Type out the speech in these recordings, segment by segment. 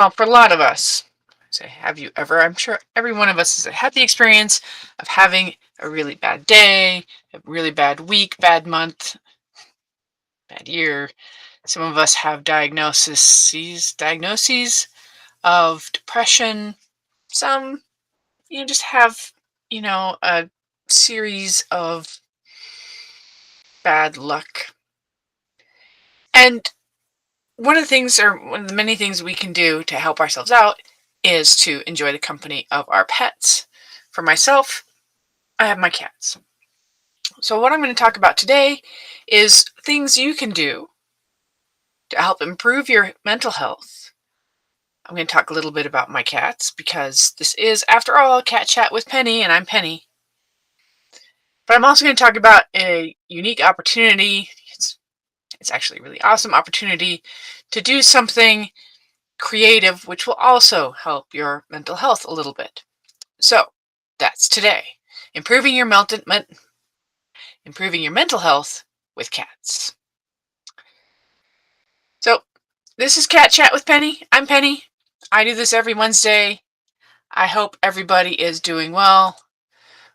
Well, for a lot of us, say, have you ever? I'm sure every one of us has had the experience of having a really bad day, a really bad week, bad month, bad year. Some of us have diagnoses of depression. Some, just have, a series of bad luck. And one of the things, or one of the many things we can do to help ourselves out, is to enjoy the company of our pets. For myself, I have my cats. So, what I'm going to talk about today is things you can do to help improve your mental health. I'm going to talk a little bit about my cats because this is, after all, Cat Chat with Penny, and I'm Penny. But I'm also going to talk about a unique opportunity. It's actually a really awesome opportunity to do something creative, which will also help your mental health a little bit. So, that's today. Improving your improving your mental health with cats. So, this is Cat Chat with Penny. I'm Penny. I do this every Wednesday. I hope everybody is doing well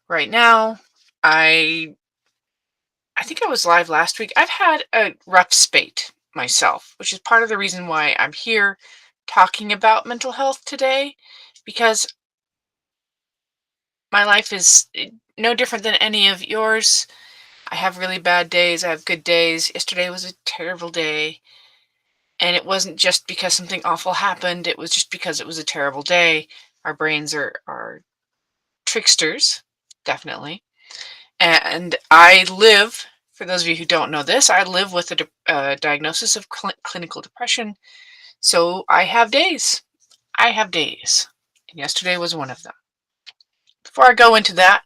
right now. I think I was live last week. I've had a rough spate myself, which is part of the reason why I'm here talking about mental health today, because my life is no different than any of yours. I have really bad days. I have good days. Yesterday was a terrible day. And it wasn't just because something awful happened. It was just because it was a terrible day. Our brains are tricksters, definitely. And for those of you who don't know this, I live with a diagnosis of clinical depression. So I have days. I have days. And yesterday was one of them. Before I go into that,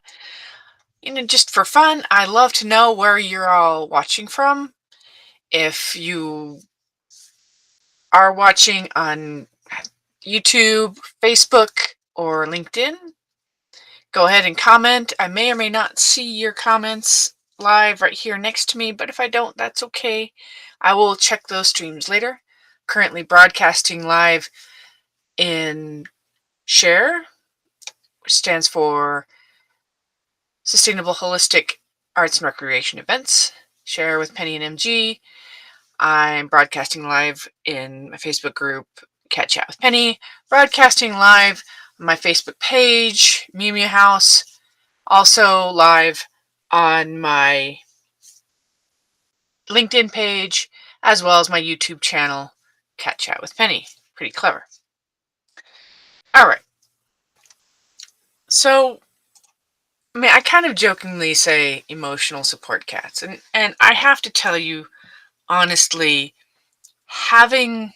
just for fun, I love to know where you're all watching from. If you are watching on YouTube, Facebook, or LinkedIn, go ahead and comment. I may or may not see your comments live right here next to me, but if I don't, that's okay. I will check those streams later. Currently broadcasting live in SHARE, which stands for Sustainable Holistic Arts and Recreation Events. SHARE with Penny and MG. I'm broadcasting live in my Facebook group, Cat Chat with Penny. Broadcasting live on my Facebook page, Mew Mew House. Also live on my LinkedIn page, as well as my YouTube channel, Cat Chat with Penny. Pretty clever. All right. So, I kind of jokingly say emotional support cats, and I have to tell you honestly, having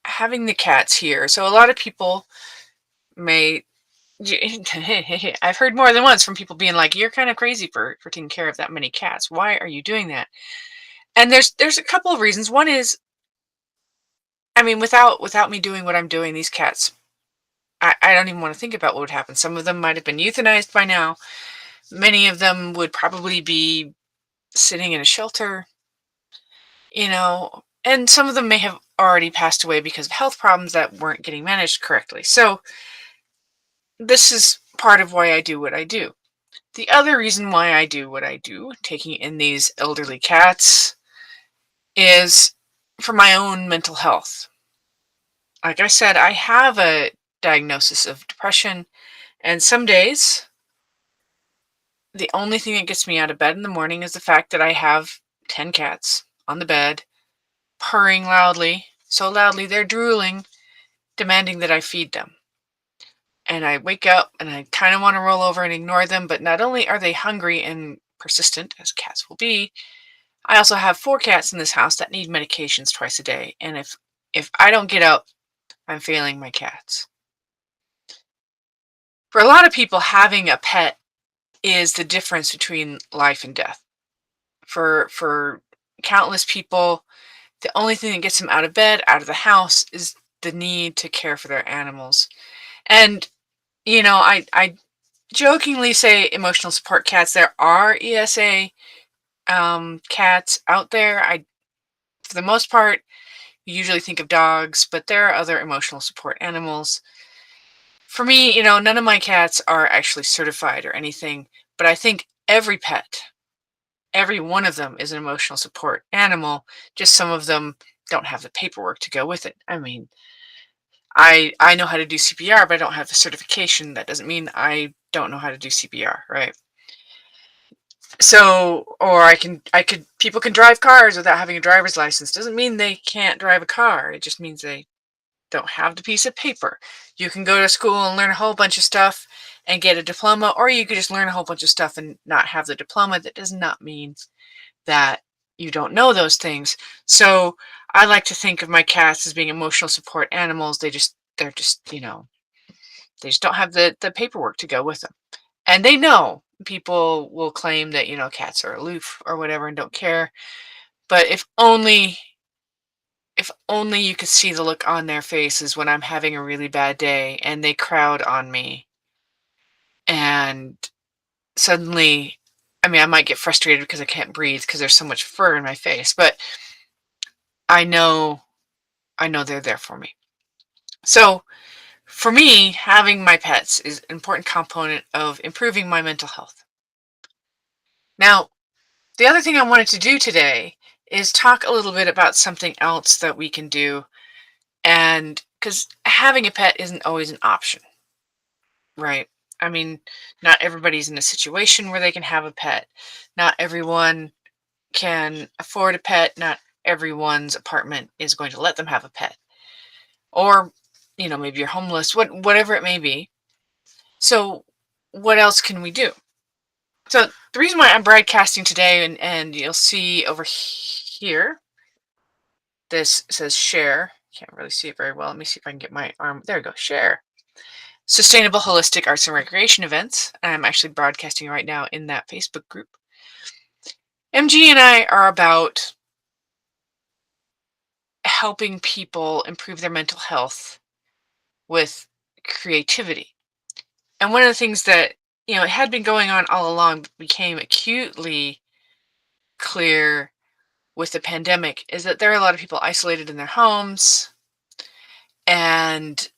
the cats here. So a lot of people may I've heard more than once from people being like, "You're kind of crazy for taking care of that many cats. Why are you doing that?" And there's a couple of reasons. One is, without me doing what I'm doing, these cats, I don't even want to think about what would happen. Some of them might have been euthanized by now. Many of them would probably be sitting in a shelter, and some of them may have already passed away because of health problems that weren't getting managed correctly. So this is part of why I do what I do. The other reason why I do what I do, taking in these elderly cats, is for my own mental health. Like I said, I have a diagnosis of depression, and some days the only thing that gets me out of bed in the morning is the fact that I have 10 cats on the bed, purring loudly, so loudly they're drooling, demanding that I feed them. And I wake up and I kind of want to roll over and ignore them, but not only are they hungry and persistent, as cats will be, I also have 4 cats in this house that need medications twice a day. And if I don't get up, I'm failing my cats. For a lot of people, having a pet is the difference between life and death. For countless people, the only thing that gets them out of bed, out of the house, is the need to care for their animals. And I jokingly say emotional support cats. There are ESA cats out there. For the most part, You usually think of dogs, but there are other emotional support animals. For me, none of my cats are actually certified or anything, but I think every pet, every one of them is an emotional support animal. Just some of them don't have the paperwork to go with it. I mean, I know how to do CPR, but I don't have the certification. That doesn't mean I don't know how to do CPR, right? So, or people can drive cars without having a driver's license. Doesn't mean they can't drive a car. It just means they don't have the piece of paper. You can go to school and learn a whole bunch of stuff and get a diploma, or you could just learn a whole bunch of stuff and not have the diploma. That does not mean that you don't know those things. So I like to think of my cats as being emotional support animals. They're just, they just don't have the paperwork to go with them. And they know people will claim that, cats are aloof or whatever and don't care. But if only you could see the look on their faces when I'm having a really bad day and they crowd on me and suddenly, I mean, I might get frustrated because I can't breathe because there's so much fur in my face, but I know I know they're there for me. So, for me, having my pets is an important component of improving my mental health. Now, the other thing I wanted to do today is talk a little bit about something else that we can do, and because having a pet isn't always an option, right? I mean, not everybody's in a situation where they can have a pet. Not everyone can afford a pet. Not everyone's apartment is going to let them have a pet. Or, maybe you're homeless, whatever it may be. So, what else can we do? So, the reason why I'm broadcasting today, and you'll see over here, this says share. Can't really see it very well. Let me see if I can get my arm. There we go. Share. Sustainable Holistic Arts and Recreation Events. I'm actually broadcasting right now in that Facebook group. MG and I are about helping people improve their mental health with creativity. And one of the things that, it had been going on all along, but became acutely clear with the pandemic is that there are a lot of people isolated in their homes. And,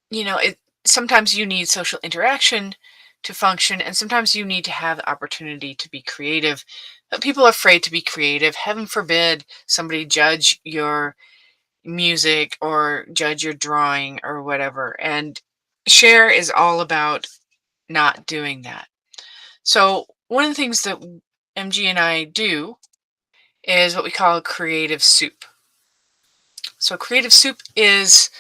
it sometimes you need social interaction to function, and sometimes you need to have the opportunity to be creative. But people are afraid to be creative. Heaven forbid somebody judge your music or judge your drawing or whatever. And Share is all about not doing that. So one of the things that MG and I do is what we call creative soup. So creative soup is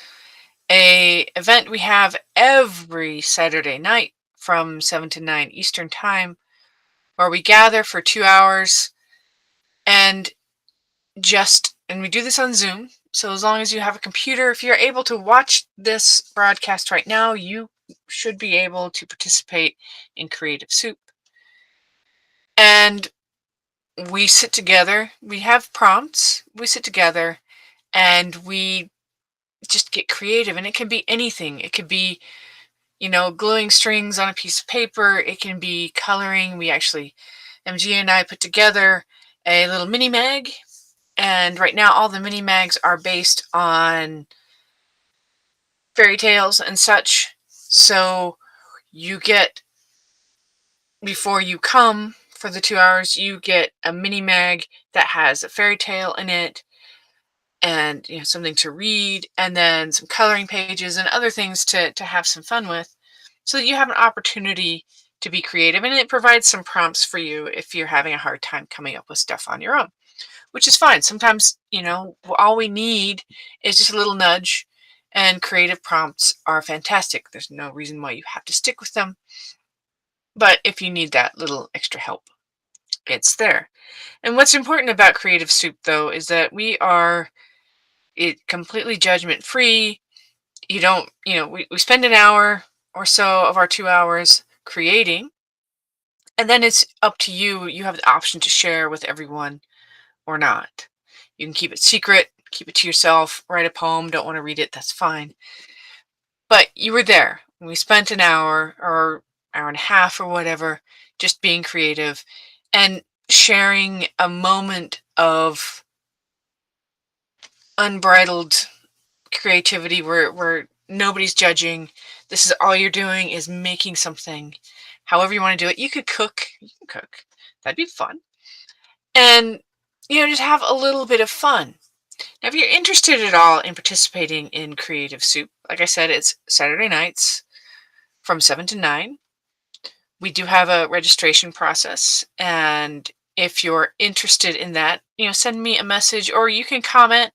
a event we have every Saturday night from 7 to 9 Eastern time, where we gather for 2 hours and and we do this on Zoom. So as long as you have a computer, if you're able to watch this broadcast right now, you should be able to participate in Creative Soup. And we sit together, we have prompts, we sit together and we just get creative. And it can be anything. It could be, gluing strings on a piece of paper. It can be coloring. MG and I put together a little mini mag. And right now, all the mini mags are based on fairy tales and such. So you get, before you come for the 2 hours, you get a mini mag that has a fairy tale in it and something to read, and then some coloring pages and other things to have some fun with, so that you have an opportunity to be creative. And it provides some prompts for you if you're having a hard time coming up with stuff on your own, which is fine. Sometimes, all we need is just a little nudge, and creative prompts are fantastic. There's no reason why you have to stick with them. But if you need that little extra help, it's there. And what's important about Creative Soup, though, is that we are completely judgment free. You don't, we spend an hour or so of our 2 hours creating, and then it's up to you. You have the option to share with everyone or not. You can keep it secret, keep it to yourself, write a poem, don't want to read it, that's fine. But you were there. We spent an hour or hour and a half or whatever just being creative and sharing a moment of unbridled creativity where nobody's judging. This is all you're doing is making something. However you want to do it. You could cook. You can cook. That'd be fun. And just have a little bit of fun. Now, if you're interested at all in participating in Creative Soup, like I said, it's Saturday nights from 7 to 9. We do have a registration process, and if you're interested in that, send me a message, or you can comment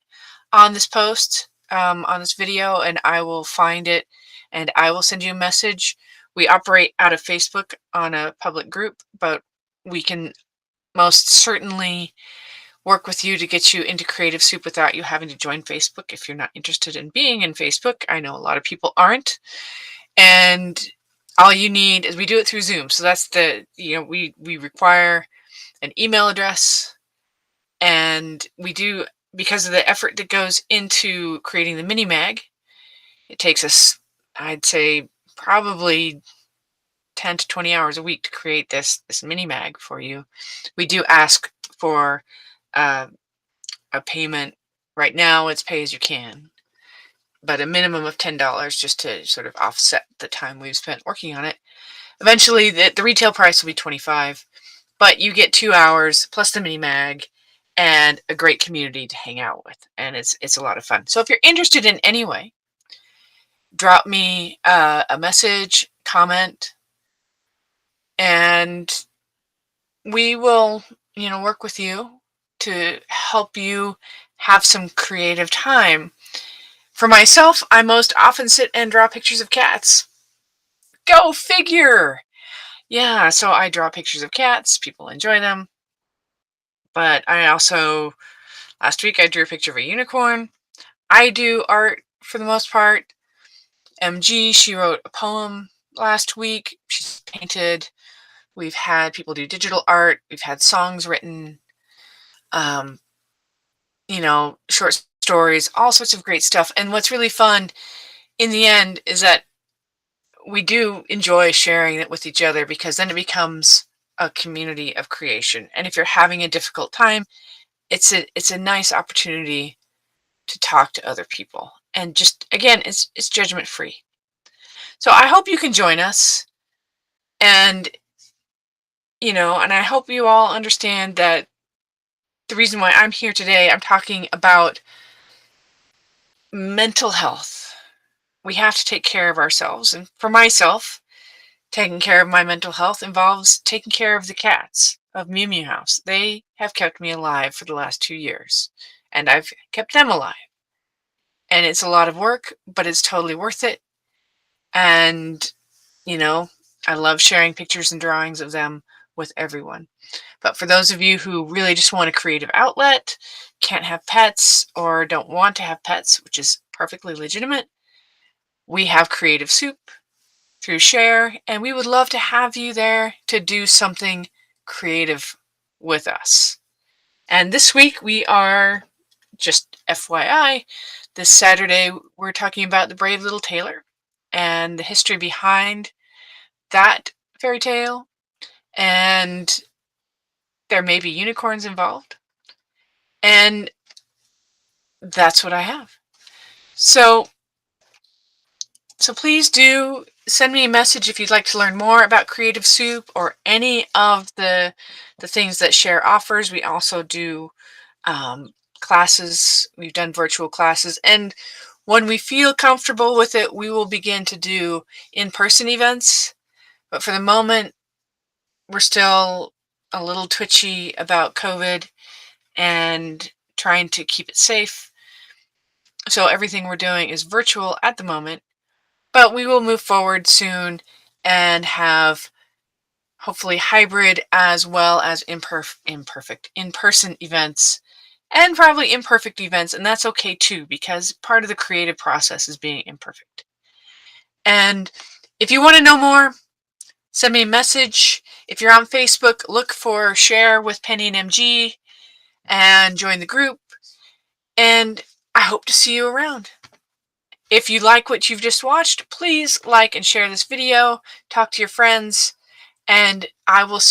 on this post, on this video, and I will find it and I will send you a message. We operate out of Facebook on a public group, but we can most certainly work with you to get you into Creative Soup without you having to join Facebook if you're not interested in being in Facebook. I know a lot of people aren't. And all you need is, we do it through Zoom. So that's we require an email address, and we do, because of the effort that goes into creating the mini mag, it takes us, I'd say, probably 10 to 20 hours a week to create this mini mag for you. We do ask for a payment. Right now it's pay as you can, but a minimum of $10 just to sort of offset the time we've spent working on it. Eventually the retail price will be $25, but you get 2 hours plus the mini mag and a great community to hang out with, and it's a lot of fun. So if you're interested in any way, drop me a message, comment, and we will work with you to help you have some creative time. For myself, I most often sit and draw pictures of cats. Go figure! Yeah, so I draw pictures of cats. People enjoy them. But I also, last week I drew a picture of a unicorn. I do art for the most part. MG, she wrote a poem last week. She's painted. We've had people do digital art. We've had songs written. Short stories, all sorts of great stuff. And what's really fun in the end is that we do enjoy sharing it with each other, because then it becomes a community of creation. And if you're having a difficult time, it's a nice opportunity to talk to other people. And just, again, it's judgment free. So I hope you can join us. And and I hope you all understand that the reason why I'm here today, I'm talking about mental health. We have to take care of ourselves. And for myself, taking care of my mental health involves taking care of the cats of Mew Mew House. They have kept me alive for the last 2 years, and I've kept them alive. And it's a lot of work, but it's totally worth it. And, I love sharing pictures and drawings of them with everyone. But for those of you who really just want a creative outlet, can't have pets, or don't want to have pets, which is perfectly legitimate, we have Creative Soup through Share, and we would love to have you there to do something creative with us. And this week we are, just FYI, this Saturday we're talking about The Brave Little Tailor and the history behind that fairy tale, and there may be unicorns involved, and that's what I have. So please do send me a message if you'd like to learn more about Creative Soup or any of the things that Share offers. We also do classes. We've done virtual classes, and when we feel comfortable with it, we will begin to do in-person events. But for the moment, we're still a little twitchy about COVID and trying to keep it safe. So everything we're doing is virtual at the moment, but we will move forward soon and have hopefully hybrid as well as in-person events, and probably imperfect events. And that's okay too, because part of the creative process is being imperfect. And if you want to know more, send me a message. If you're on Facebook, look for Share with Penny and MG and join the group. And I hope to see you around. If you like what you've just watched, please like and share this video, talk to your friends, and I will see